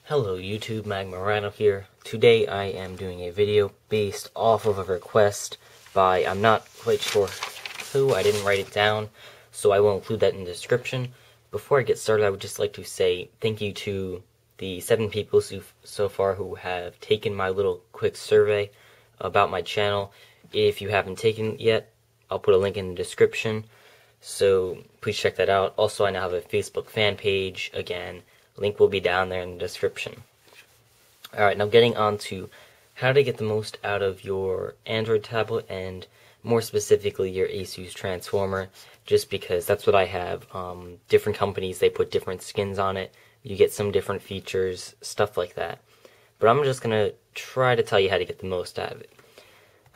Hello YouTube, Magmarano here. Today I am doing a video based off of a request by, I'm not quite sure who, I didn't write it down, so I will include that in the description. Before I get started, I would just like to say thank you to the 7 people so far who have taken my little quick survey about my channel. If you haven't taken it yet, I'll put a link in the description, so please check that out. Also, I now have a Facebook fan page, again. Link will be down there in the description. Alright, now getting on to how to get the most out of your Android tablet, and more specifically your Asus Transformer, just because that's what I have. Different companies, they put different skins on it. You get some different features, stuff like that. But I'm just going to try to tell you how to get the most out of it.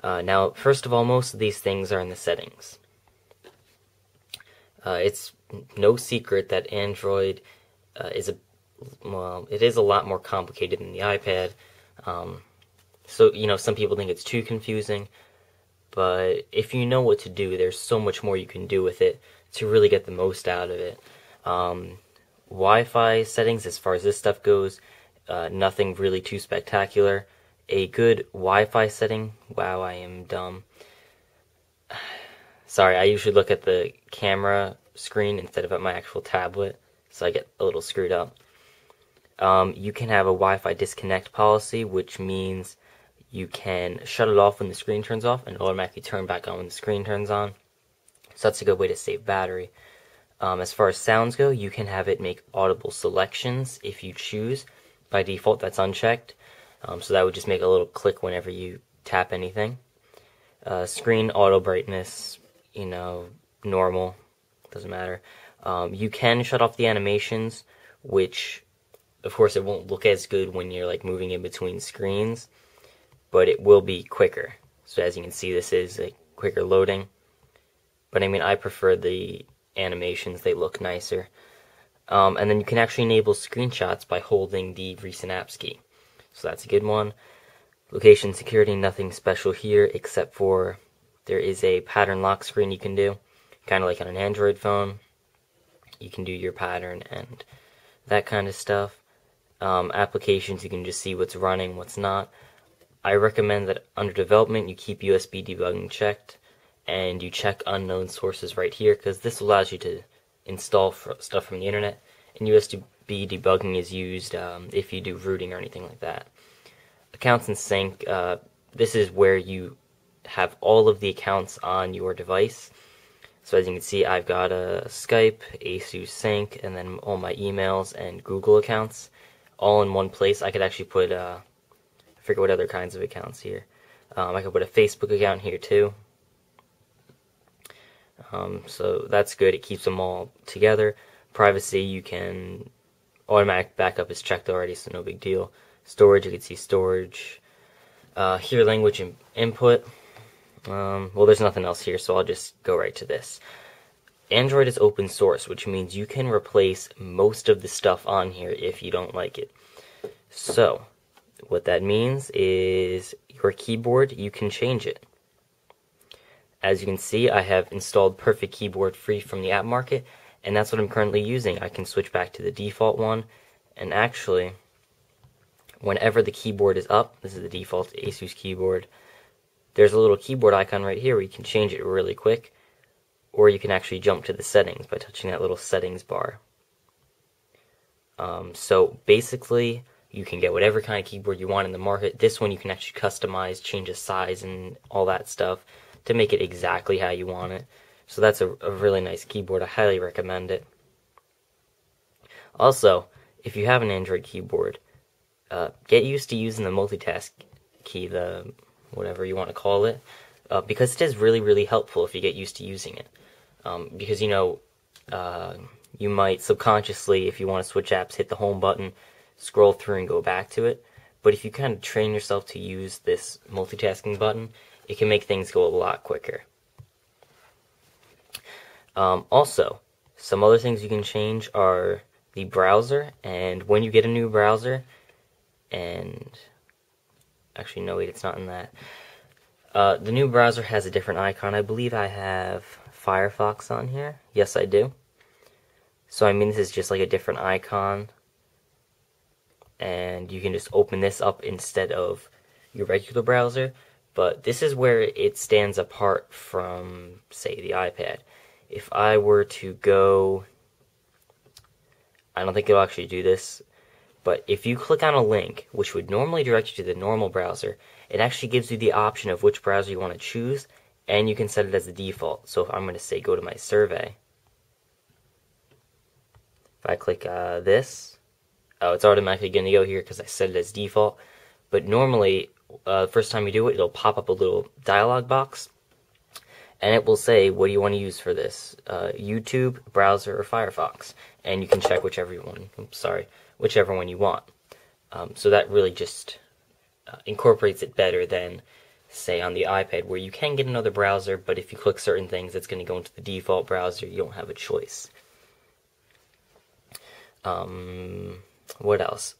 Now, first of all, most of these things are in the settings. It's no secret that Android it is a lot more complicated than the iPad. So, some people think it's too confusing, but if you know what to do, there's so much more you can do with it to really get the most out of it. Wi-Fi settings, as far as this stuff goes, nothing really too spectacular. A good Wi-Fi setting, wow, I am dumb. Sorry, I usually look at the camera screen instead of at my actual tablet, so I get a little screwed up. You can have a Wi-Fi disconnect policy, which means you can shut it off when the screen turns off and automatically turn back on when the screen turns on. So that's a good way to save battery. As far as sounds go, you can have it make audible selections if you choose. By default, that's unchecked. So that would just make a little click whenever you tap anything. Screen auto brightness, normal, doesn't matter. You can shut off the animations, which, of course, it won't look as good when you're moving in between screens, but it will be quicker. So as you can see, this is a quicker loading. But I prefer the animations, they look nicer. And then you can actually enable screenshots by holding the recent apps key. So that's a good one. Location security, nothing special here, except for there is a pattern lock screen you can do, kind of like on an Android phone. You can do your pattern and that kind of stuff. Applications, you can just see what's running, what's not. I recommend that under development you keep USB debugging checked, and you check unknown sources right here, because this allows you to install stuff from the internet, and USB debugging is used if you do rooting or anything like that. Accounts and sync, this is where you have all of the accounts on your device. So as you can see, I've got a Skype, Asus Sync, and then all my emails and Google accounts all in one place. I could actually put, I forget what other kinds of accounts here. I could put a Facebook account here too. So that's good, it keeps them all together. Privacy, you can, automatic backup is checked already, so no big deal. Storage, you can see storage. Here, language input. Well, there's nothing else here, so I'll just go right to this. Android is open source, which means you can replace most of the stuff on here if you don't like it. So, what that means is your keyboard, you can change it. As you can see, I have installed Perfect Keyboard free from the app market, and that's what I'm currently using. I can switch back to the default one, and actually, whenever the keyboard is up, this is the default Asus keyboard, there's a little keyboard icon right here where you can change it really quick, or you can actually jump to the settings by touching that little settings bar. So basically, you can get whatever kind of keyboard you want in the market. This one you can actually customize, change the size and all that stuff to make it exactly how you want it. So that's a really nice keyboard. I highly recommend it. Also, if you have an Android keyboard, get used to using the multitask key, the whatever you want to call it, because it is really, really helpful if you get used to using it. Because, you might subconsciously, if you want to switch apps, hit the home button, scroll through and go back to it. But if you kind of train yourself to use this multitasking button, it can make things go a lot quicker. Also, some other things you can change are the browser, and when you get a new browser, and actually no wait, it's not in that. The new browser has a different icon. I believe I have Firefox on here. Yes, I do. So this is just like a different icon. and you can just open this up instead of your regular browser. But this is where it stands apart from, say, the iPad. If I were to go, I don't think it'll actually do this, but if you click on a link, which would normally direct you to the normal browser, it actually gives you the option of which browser you want to choose, and you can set it as the default. So if I'm going to say go to my survey, if I click this, oh, it's automatically going to go here because I set it as default. But normally, first time you do it, it'll pop up a little dialog box, and it will say, what do you want to use for this? YouTube, browser, or Firefox? And you can check whichever one you want. So that really just incorporates it better than, say, on the iPad, where you can get another browser, but if you click certain things, it's going to go into the default browser. You don't have a choice. What else?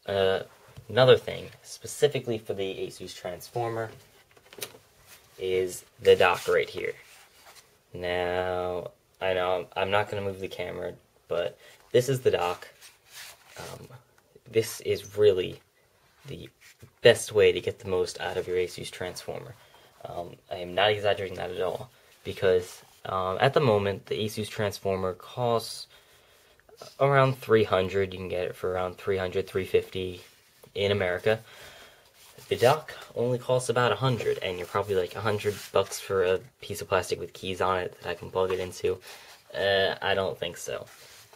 Another thing, specifically for the Asus Transformer, is the dock right here. Now, I know I'm not going to move the camera, but this is the dock. This is really the best way to get the most out of your Asus Transformer. I am not exaggerating that at all, because at the moment, the Asus Transformer costs around $300. You can get it for around $300, $350 in America. The dock only costs about $100, and you're probably like $100 for a piece of plastic with keys on it that I can plug it into. I don't think so,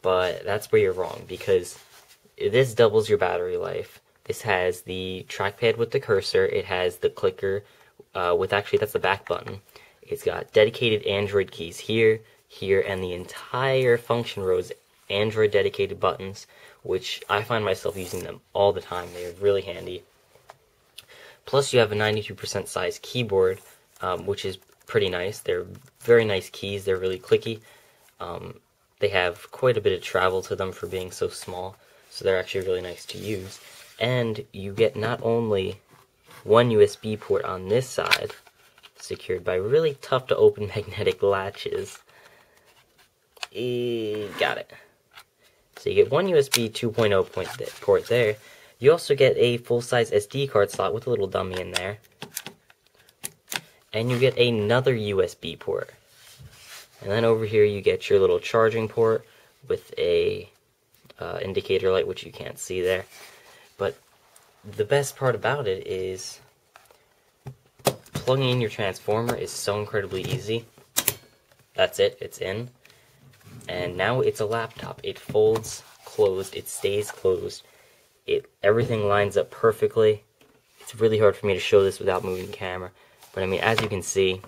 but that's where you're wrong, because this doubles your battery life. This has the trackpad with the cursor. It has the clicker with, actually, that's the back button. It's got dedicated Android keys here, here, and the entire function row's Android dedicated buttons, which I find myself using them all the time. They are really handy. Plus, you have a 92% size keyboard, which is pretty nice. They're very nice keys. They're really clicky. They have quite a bit of travel to them for being so small, so they're actually really nice to use. And you get not only one USB port on this side, secured by really tough to open magnetic latches. Got it. So you get one USB 2.0 port there. You also get a full-size SD card slot with a little dummy in there. And you get another USB port. And then over here you get your little charging port with a indicator light, which you can't see there. But the best part about it is plugging in your transformer is so incredibly easy. That's it, it's in. And now it's a laptop. It folds closed, it stays closed. Everything lines up perfectly. It's really hard for me to show this without moving the camera. But I mean, as you can see,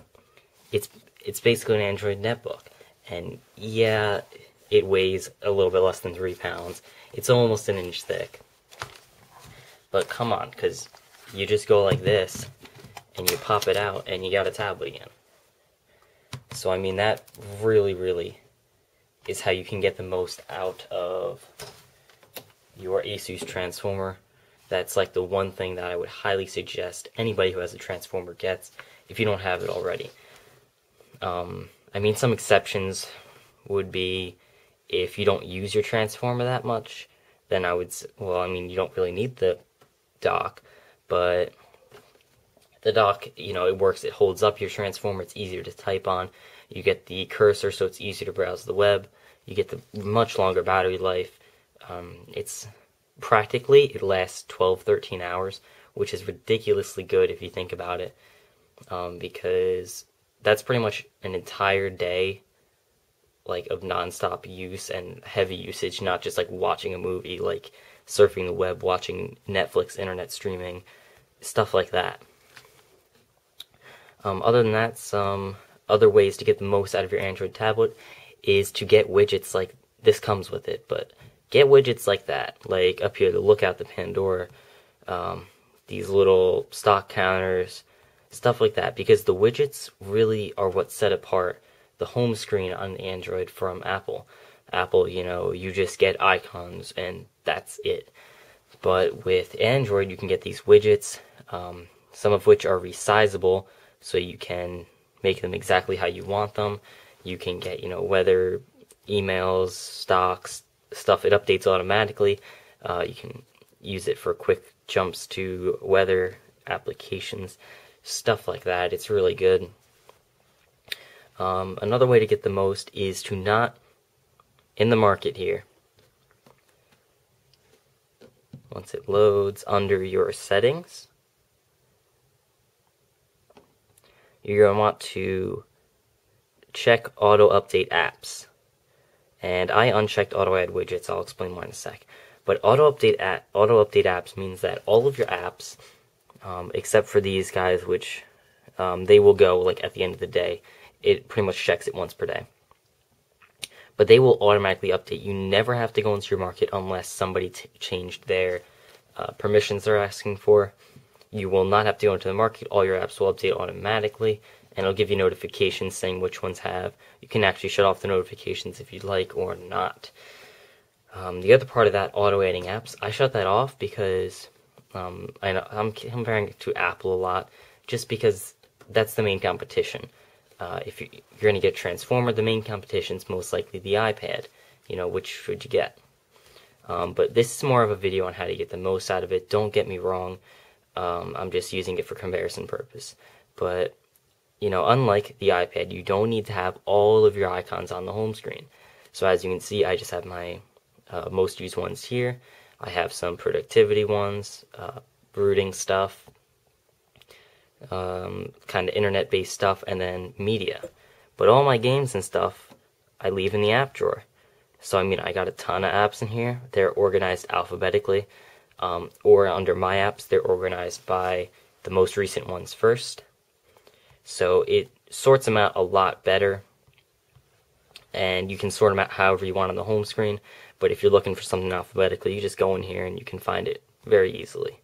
it's basically an Android netbook. And yeah, it weighs a little bit less than 3 pounds. It's almost an inch thick. But come on, because you just go like this, and you pop it out, and you got a tablet again. So I mean, that really, really is how you can get the most out of your Asus Transformer. That's like the one thing that I would highly suggest anybody who has a Transformer gets, if you don't have it already. I mean, some exceptions would be if you don't use your Transformer that much, then I would, well, I mean, you don't really need the dock, but the dock, you know, it works, it holds up your Transformer, it's easier to type on, you get the cursor so it's easier to browse the web, you get the much longer battery life. It's practically, it lasts 12-13 hours, which is ridiculously good if you think about it, because that's pretty much an entire day, like, of non-stop use and heavy usage, not just like watching a movie, like surfing the web, watching Netflix, internet streaming, stuff like that. Other than that, some other ways to get the most out of your Android tablet is to get widgets like this comes with it, but get widgets like that, like up here, the Lookout, the Pandora, these little stock counters, stuff like that, because the widgets really are what set apart the home screen on Android from Apple. Apple, you know, you just get icons and that's it. But with Android, you can get these widgets, some of which are resizable, so you can make them exactly how you want them. You can get, you know, weather, emails, stocks, stuff, it updates automatically. You can use it for quick jumps to weather applications, stuff like that. It's really good. Another way to get the most is to not, in the market here, once it loads under your settings, you're going to want to check auto update apps. And I unchecked auto add widgets. I'll explain why in a sec. But auto update apps means that all of your apps, except for these guys, which they will go like at the end of the day. It pretty much checks it once per day. But they will automatically update. You never have to go into your market unless somebody changed their permissions they're asking for. You will not have to go into the market. All your apps will update automatically, and it'll give you notifications saying which ones have. You can actually shut off the notifications if you'd like or not. The other part of that, auto adding apps, I shut that off because I know I'm comparing it to Apple a lot, just because that's the main competition. If you're going to get Transformer, the main competition is most likely the iPad. You know, which should you get? But this is more of a video on how to get the most out of it. Don't get me wrong. I'm just using it for comparison purpose. But, you know, unlike the iPad, you don't need to have all of your icons on the home screen. So as you can see, I just have my most used ones here. I have some productivity ones, brooding stuff, kind of internet-based stuff, and then media. But all my games and stuff, I leave in the app drawer. So I mean, I got a ton of apps in here. They're organized alphabetically, or under my apps, they're organized by the most recent ones first. So it sorts them out a lot better, and you can sort them out however you want on the home screen. But if you're looking for something alphabetically, you just go in here and you can find it very easily.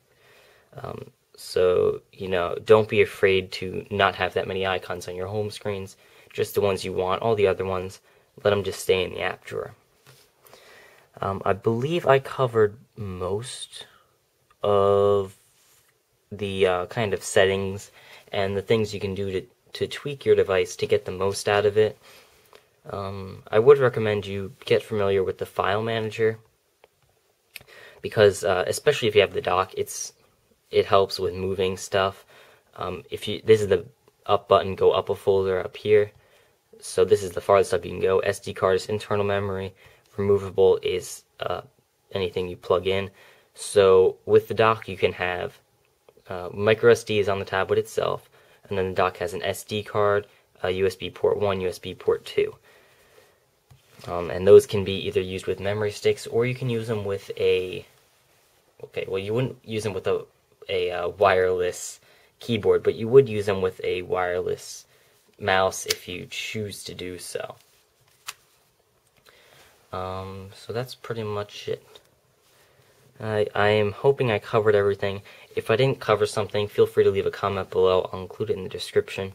So, you know, don't be afraid to not have that many icons on your home screens. Just the ones you want. All the other ones, let them just stay in the app drawer. I believe I covered most of the kind of settings and the things you can do to tweak your device to get the most out of it. I would recommend you get familiar with the file manager, because especially if you have the dock, it helps with moving stuff. This is the up button, go up a folder up here. So this is the farthest up you can go. SD card is internal memory. Removable is anything you plug in. So with the dock, you can have micro SD is on the tablet itself, and then the dock has an SD card, a USB port 1, USB port 2. And those can be either used with memory sticks, or you can use them with a... Okay, well, you wouldn't use them with a wireless keyboard, but you would use them with a wireless mouse if you choose to do so. So that's pretty much it. I am hoping I covered everything. If I didn't cover something, feel free to leave a comment below. I'll include it in the description.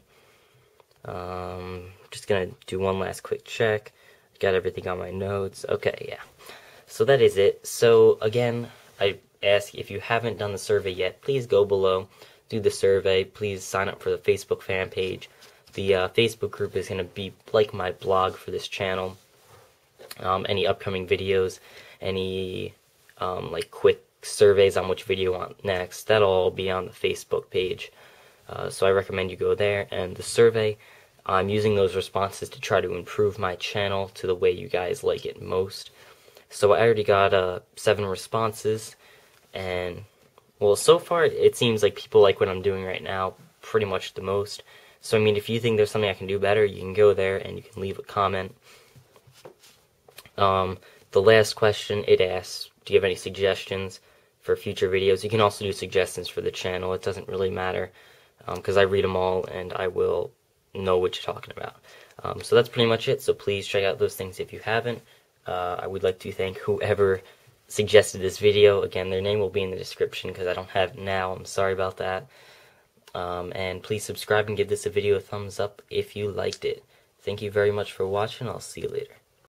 Just gonna do one last quick check. Got everything on my notes. Okay, yeah. So that is it. So again, I ask, if you haven't done the survey yet, please go below, do the survey. Please sign up for the Facebook fan page. The Facebook group is going to be like my blog for this channel. Any upcoming videos, any like quick surveys on which video you want next, that'll all be on the Facebook page. So I recommend you go there. And the survey, I'm using those responses to try to improve my channel to the way you guys like it most. So I already got 7 responses, and well, so far it seems like people like what I'm doing right now pretty much the most. So I mean, if you think there's something I can do better, you can go there and you can leave a comment. The last question, it asks, do you have any suggestions for future videos? You can also do suggestions for the channel. It doesn't really matter, because I read them all and I will know what you're talking about. So that's pretty much it. So please check out those things if you haven't. I would like to thank whoever suggested this video. Again, their name will be in the description because I don't have it now. I'm sorry about that. And please subscribe and give this video a thumbs up if you liked it. Thank you very much for watching. I'll see you later.